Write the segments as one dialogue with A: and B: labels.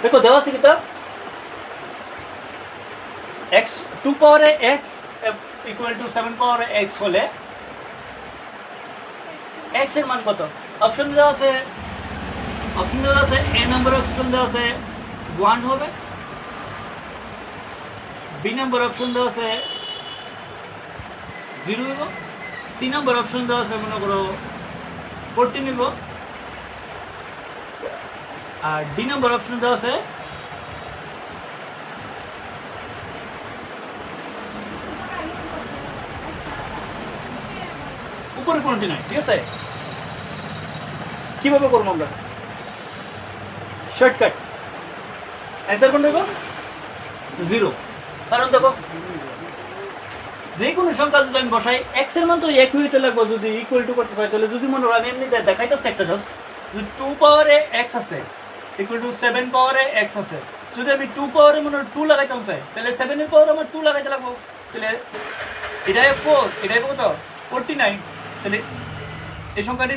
A: देखो देवा से कितना x 2 power x equal to 7 power x होले x এর মান কত অপশন দেওয়া আছে a নাম্বার অপশন দেওয়া আছে 1 হবে b নাম্বার অপশন দেওয়া আছে 0 হবে c নাম্বার অপশন দেওয়া আছে মনে করো 14 হবে আর ডি নাম্বার অপশন দেওয়া আছে উপরে কোনটি নাই ঠিক আছে কিভাবে করব আমরা শর্টকাট অ্যানসার কোন দেব 0 কারণ দেখো যে কোনো সংখ্যা যদি আমি বসাই x এর মান তো এক হইতে লাগবে যদি ইকুয়াল টু করতে চাই তাহলে যদি মনে হয় আমি এমনি দেখাইতাছি একটা জাস্ট যদি 2 পাওয়ারে x আছে ইকুয়াল টু 7 পাওয়ারে x আছে যদি আমি 2 পাওয়ারে মনে 2 লাগাইতাম তাহলে 7 এর পাওয়ারে আমার 2 লাগাইতে লাগবে তাহলে এটাই 4 এটাই কত 49 তাহলে এই সংখ্যাটি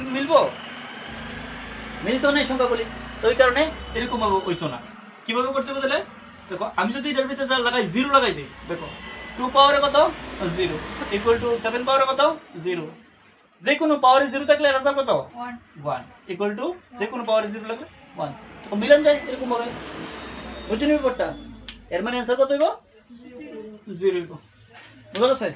A: মিলতো না এই সংখ্যাগুলি তো এই কারণে এরকম ভাবে হইতো না কিভাবে করতে হবে তাহলে দেখো আমি যদি এটার ভিতরে লাগাই 0 লাগাই দিই দেখো 2 পাওয়ারে কত 0 ইকুয়াল টু 7 পাওয়ারে কত 0 যে কোনো পাওয়ারে 0 থাকলে রেজাল্ট কত 1 ইকুয়াল টু যে কোনো পাওয়ারে 0 লাগলে 1 তো মিলন যায় এরকম হবে বুঝছেন ব্যাপারটা এর মানে অ্যানসার কত হইব 0 হইব বুঝা গেছে